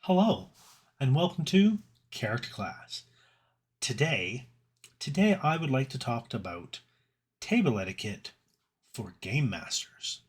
Hello, and welcome to Character Class. Today, today I would like to talk about table etiquette for game masters.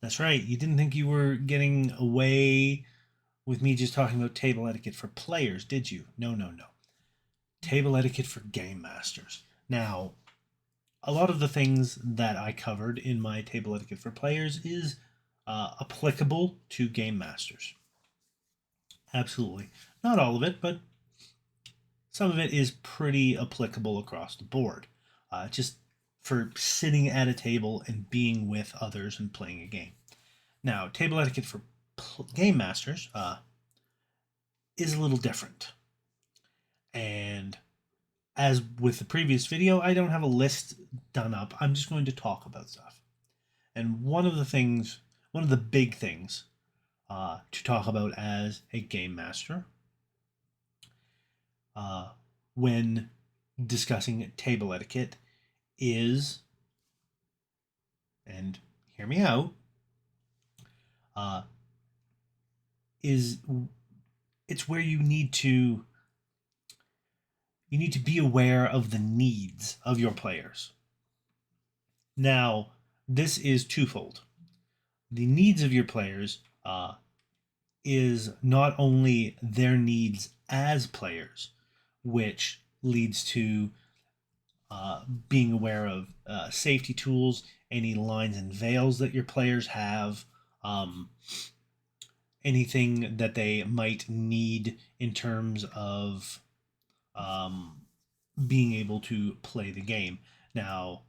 That's right, you didn't think you were getting away with me just talking about table etiquette for players, did you? No, no, no. Table etiquette for game masters. Now, a lot of the things that I covered in my table etiquette for players is applicable to game masters. Absolutely. Not all of it, but some of it is pretty applicable across the board. Just for sitting at a table and being with others and playing a game. Now, table etiquette for game masters is a little different. And as with the previous video, I don't have a list done up. I'm just going to talk about stuff. And one of the big things to talk about as a game master uh, when discussing table etiquette is, and hear me out, uh, is it's where you need to be aware of the needs of your players. Now, this is twofold. The needs of your players is not only their needs as players, which leads to being aware of safety tools, any lines and veils that your players have, um, anything that they might need in terms of um, being able to play the game. Now,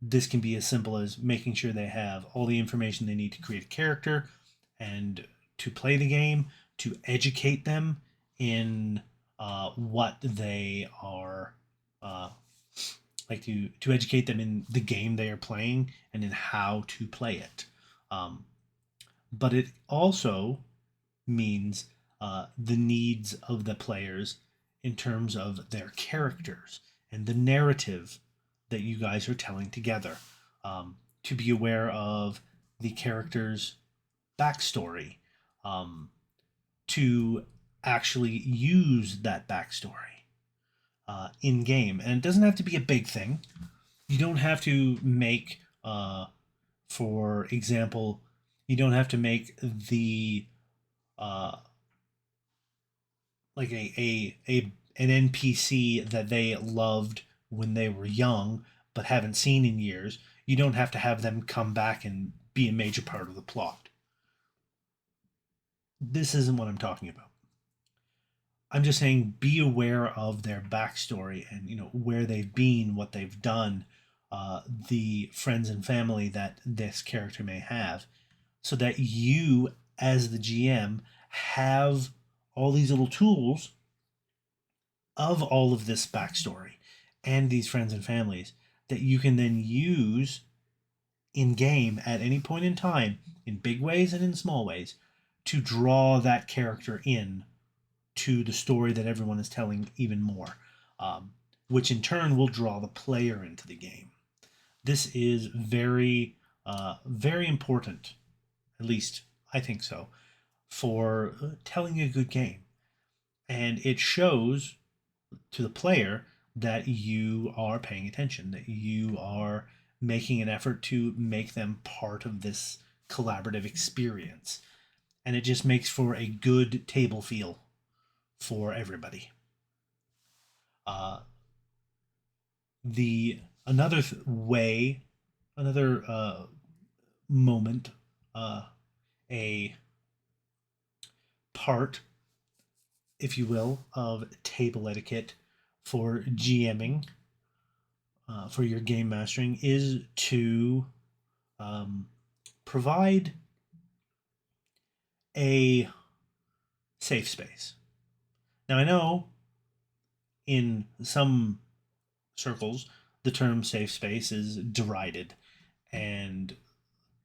this can be as simple as making sure they have all the information they need to create a character and to play the game, to educate them in what they are uh, like to educate them in the game they are playing and in how to play it. Um, but it also means the needs of the players in terms of their characters and the narrative that you guys are telling together. To be aware of the character's backstory, um, to actually use that backstory in game. And it doesn't have to be a big thing. You don't have to make, for example, you don't have to make the uh, like a an NPC that they loved when they were young but haven't seen in years. You don't have to have them come back and be a major part of the plot. This isn't what I'm talking about. I'm just saying be aware of their backstory and where they've been, what they've done, the friends and family that this character may have, so that you as the GM have all these little tools of all of this backstory and these friends and families that you can then use in game at any point in time, in big ways and in small ways, to draw that character in to the story that everyone is telling even more, um, which in turn will draw the player into the game. This is very important, at least I think so, for telling a good game. And it shows to the player that you are paying attention, that you are making an effort to make them part of this collaborative experience. And it just makes for a good table feel for everybody. Uh, the another way, another moment, a part, if you will, of table etiquette for GMing, for your game mastering, is to um, provide a safe space. Now, I know in some circles the term safe space is derided, and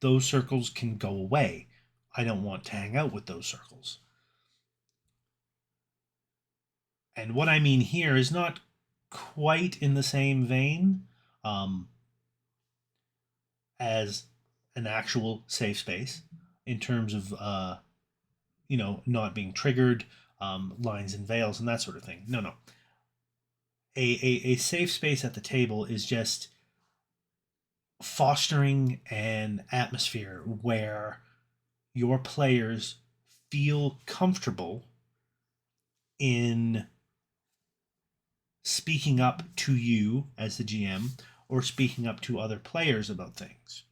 those circles can go away. I don't want to hang out with those circles. And what I mean here is not quite in the same vein um, as an actual safe space in terms of not being triggered, lines and veils and that sort of thing. No, no. A safe space at the table is just fostering an atmosphere where your players feel comfortable in speaking up to you as the GM or speaking up to other players about things.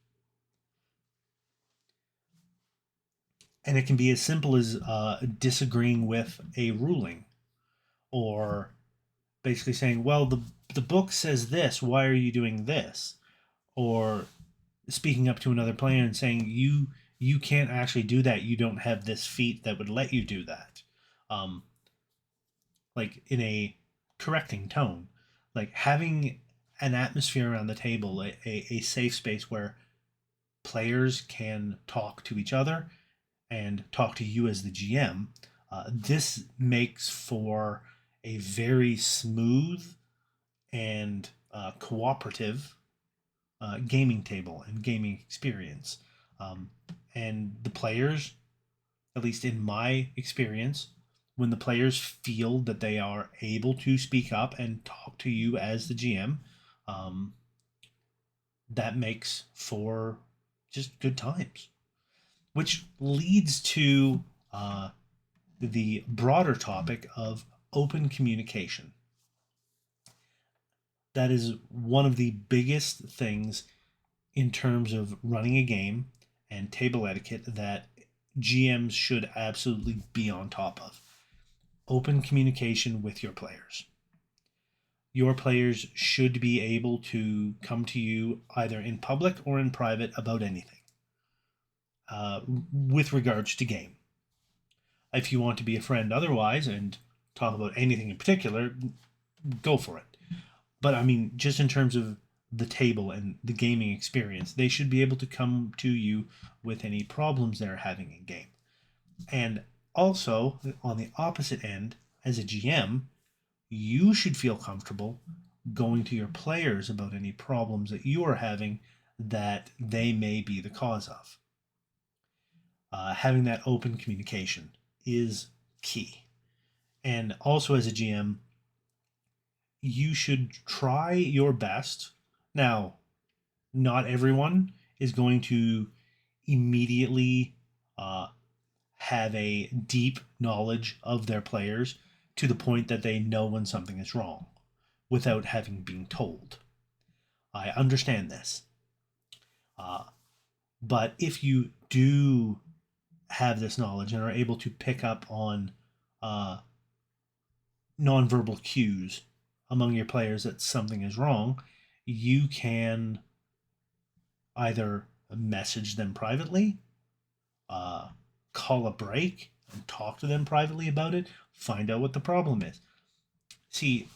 And it can be as simple as disagreeing with a ruling, or basically saying, well, the book says this, why are you doing this? Or speaking up to another player and saying, you can't actually do that, you don't have this feat that would let you do that. um, like in a correcting tone, like having an atmosphere around the table, a safe space where players can talk to each other and talk to you as the GM. This makes for a very smooth and cooperative gaming table and gaming experience. Um, and the players, at least in my experience, when the players feel that they are able to speak up and talk to you as the GM, um, that makes for just good times. Which leads to the broader topic of open communication. That is one of the biggest things in terms of running a game and table etiquette that GMs should absolutely be on top of. Open communication with your players. Your players should be able to come to you either in public or in private about anything with regards to game. If you want to be a friend otherwise and talk about anything in particular, go for it. But I mean, just in terms of the table and the gaming experience, they should be able to come to you with any problems they're having in game. And also, on the opposite end, as a GM, you should feel comfortable going to your players about any problems that you are having that they may be the cause of. Having that open communication is key. And also, as a GM, you should try your best. Now, not everyone is going to immediately have a deep knowledge of their players to the point that they know when something is wrong without having been told. I understand this. Uh, but if you do have this knowledge and are able to pick up on uh, nonverbal cues among your players that something is wrong, you can either message them privately, uh, call a break and talk to them privately about it, find out what the problem is. See,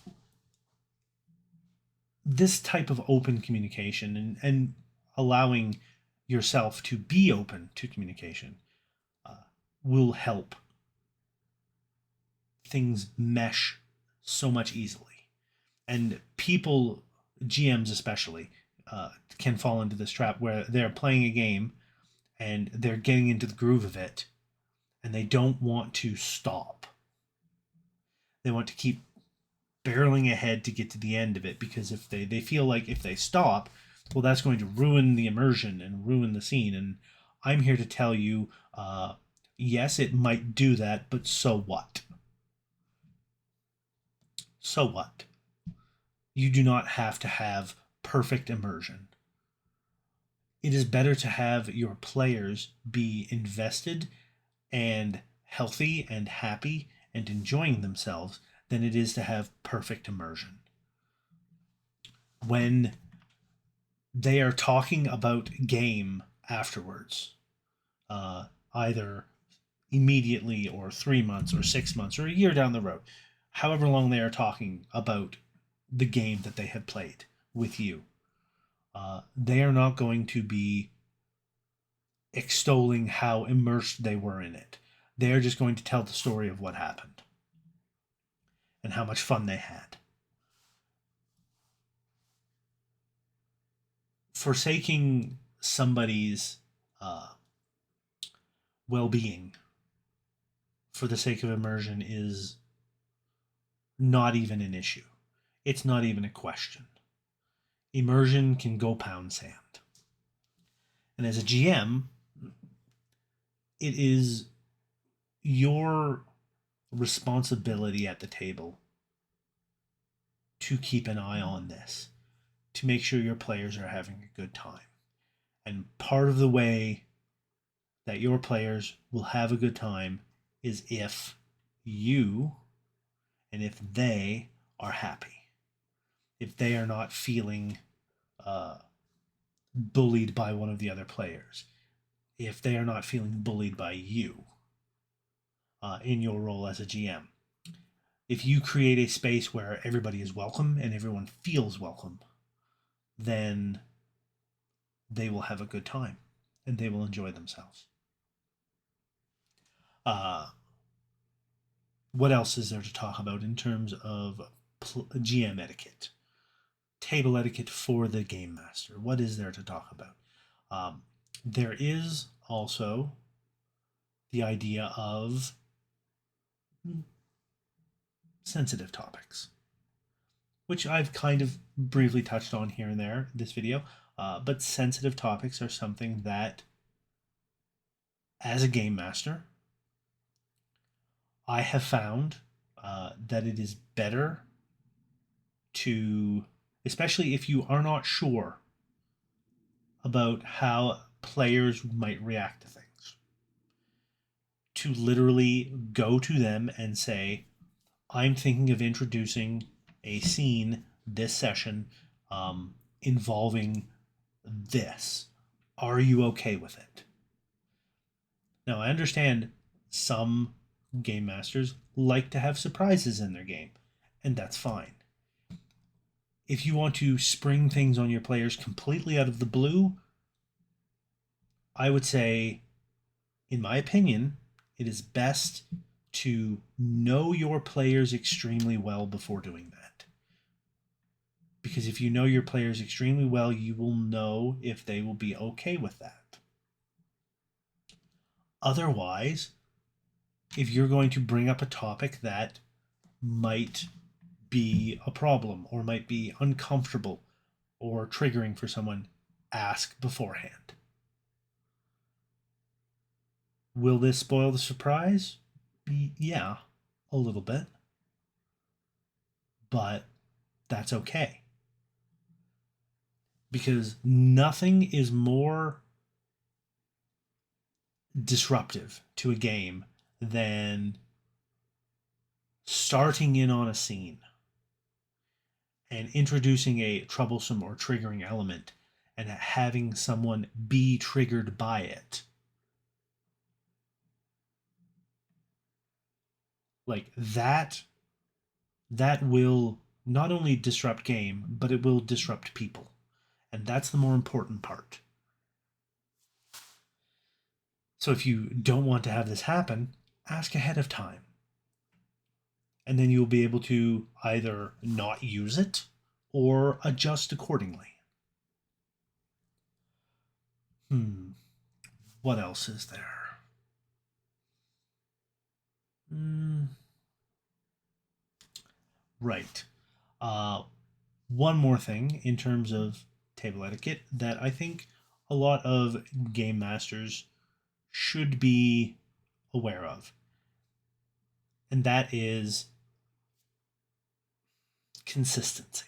this type of open communication and allowing yourself to be open to communication uh, will help things mesh so much easily. And people, GMs especially, can fall into this trap where they're playing a game and they're getting into the groove of it and they don't want to stop. They want to keep barreling ahead to get to the end of it because if they feel like if they stop, well, that's going to ruin the immersion and ruin the scene. And I'm here to tell you, yes, it might do that, but so what? So what? You do not have to have perfect immersion. It is better to have your players be invested and healthy and happy and enjoying themselves than it is to have perfect immersion. When they are talking about game afterwards, either immediately or 3 months or 6 months or a year down the road, however long they are talking about the game that they have played with you, they are not going to be extolling how immersed they were in it. They are just going to tell the story of what happened and how much fun they had. Forsaking somebody's well being for the sake of immersion is not even an issue. It's not even a question. Immersion can go pound sand. And as a GM, it is your responsibility at the table to keep an eye on this, to make sure your players are having a good time. And part of the way that your players will have a good time is if you and if they are happy. If they are not feeling bullied by one of the other players. If they are not feeling bullied by you in your role as a GM. If you create a space where everybody is welcome and everyone feels welcome, then they will have a good time and they will enjoy themselves. What else is there to talk about in terms of GM etiquette? Table etiquette for the game master. What is there to talk about? There is also the idea of sensitive topics, which I've kind of briefly touched on here and there in this video. But sensitive topics are something that, as a game master, I have found that it is better to, especially if you are not sure about how players might react to things, to literally go to them and say, I'm thinking of introducing a scene this session involving this. Are you okay with it? Now, I understand some game masters like to have surprises in their game, and that's fine. If you want to spring things on your players completely out of the blue, I would say, in my opinion, it is best to know your players extremely well before doing that. Because if you know your players extremely well, you will know if they will be okay with that. Otherwise, if you're going to bring up a topic that might be a problem or might be uncomfortable or triggering for someone, ask beforehand. Will this spoil the surprise? Yeah, a little bit. But that's okay. Because nothing is more disruptive to a game than starting in on a scene and introducing a troublesome or triggering element and having someone be triggered by it. Like that will not only disrupt game, but it will disrupt people. And that's the more important part. So if you don't want to have this happen, ask ahead of time. And then you'll be able to either not use it or adjust accordingly. What else is there? Right. One more thing in terms of table etiquette that I think a lot of game masters should be aware of. And that is consistency.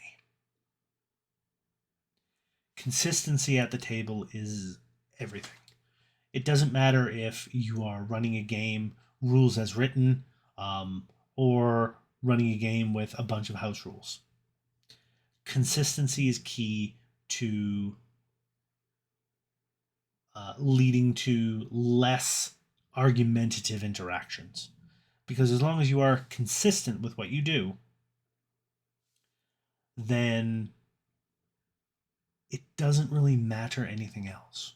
Consistency at the table is everything. It doesn't matter if you are running a game rules as written or running a game with a bunch of house rules. Consistency is key to leading to less argumentative interactions. Because as long as you are consistent with what you do, then it doesn't really matter anything else.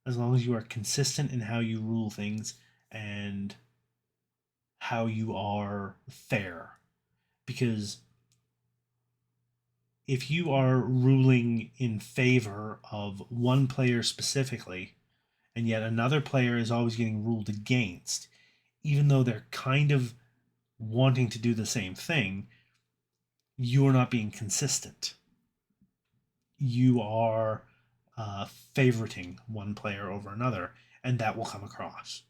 As long as you are consistent in how you rule things and how you are fair. Because if you are ruling in favor of one player specifically, and yet another player is always getting ruled against, even though they're kind of wanting to do the same thing, you're not being consistent. You are favoriting one player over another, and that will come across.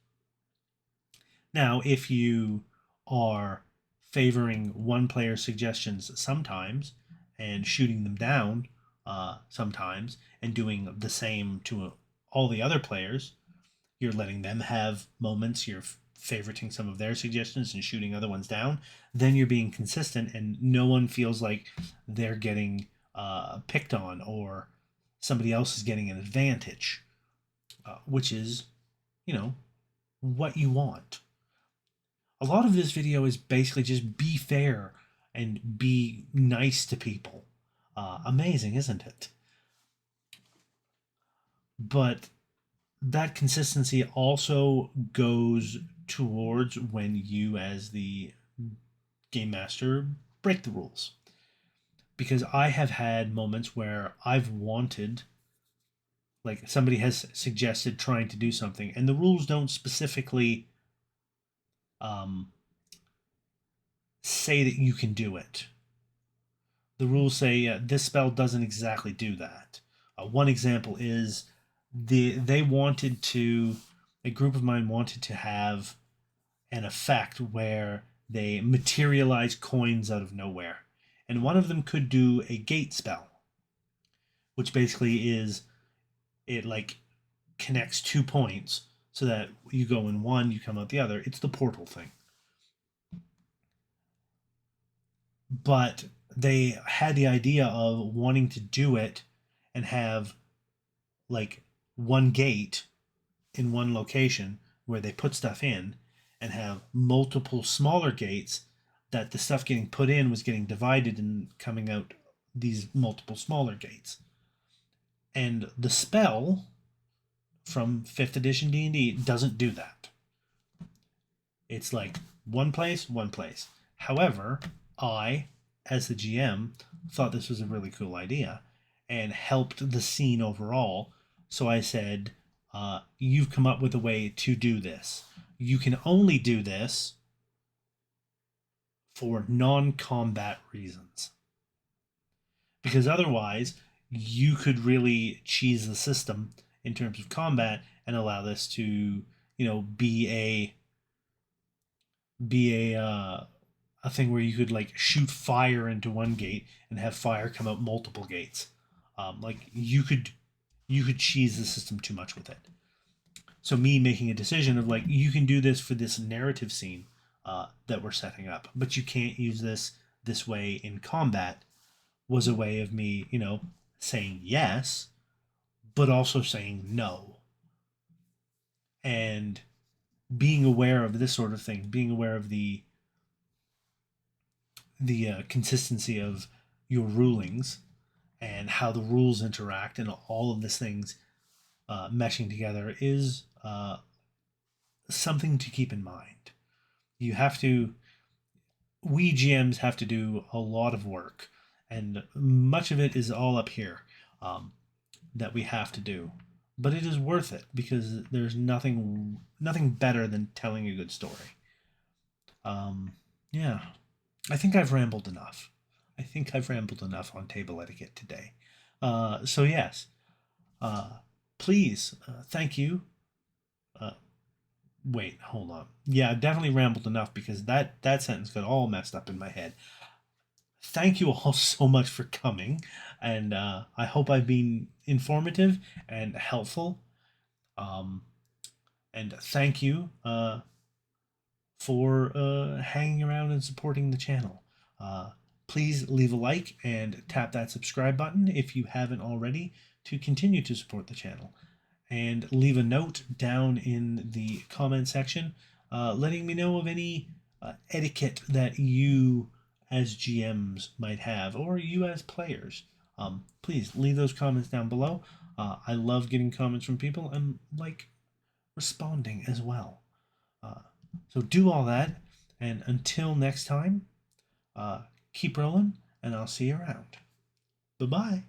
Now, if you are favoring one player's suggestions sometimes and shooting them down sometimes and doing the same to all the other players, you're letting them have moments, you're favoriting some of their suggestions and shooting other ones down, then you're being consistent and no one feels like they're getting picked on or somebody else is getting an advantage, which is, you know, what you want. A lot of this video is basically just be fair and be nice to people. Amazing, isn't it? But that consistency also goes towards when you, as the game master, break the rules. Because I have had moments where I've wanted, like somebody has suggested trying to do something, and the rules don't specifically um, say that you can do it. The rules say this spell doesn't exactly do that. One example is they wanted to, a group of mine wanted to have an effect where they materialize coins out of nowhere. And one of them could do a gate spell, which basically is it like connects 2 points so that you go in one, you come out the other. It's the portal thing. But they had the idea of wanting to do it and have like one gate in one location where they put stuff in and have multiple smaller gates that the stuff getting put in was getting divided and coming out these multiple smaller gates. And the spell from 5th edition D&D doesn't do that. It's like one place, one place. However, I, as the GM, thought this was a really cool idea and helped the scene overall. So I said, you've come up with a way to do this. You can only do this for non-combat reasons. Because otherwise, you could really cheese the system in terms of combat and allow this to, be a thing where you could like shoot fire into one gate and have fire come out multiple gates. Like you could cheese the system too much with it. So me making a decision of like you can do this for this narrative scene that we're setting up, but you can't use this way in combat was a way of me, saying yes, but also saying no. And being aware of this sort of thing, being aware of the consistency of your rulings and how the rules interact and all of these things meshing together is something to keep in mind. You have to, we GMs have to do a lot of work, and much of it is all up here that we have to do. But it is worth it because there's nothing better than telling a good story. Yeah, I think I've rambled enough. I think I've rambled enough on table etiquette today. So yes, please, thank you. Uh, Wait, hold on. Yeah, I've definitely rambled enough because that sentence got all messed up in my head. Thank you all so much for coming, and I hope I've been informative and helpful. Um, and thank you for hanging around and supporting the channel. Please leave a like and tap that subscribe button if you haven't already to continue to support the channel. And leave a note down in the comment section letting me know of any etiquette that you as GMs might have or you as players. Please leave those comments down below. I love getting comments from people and like responding as well. So do all that, and until next time, keep rolling, and I'll see you around. Bye bye.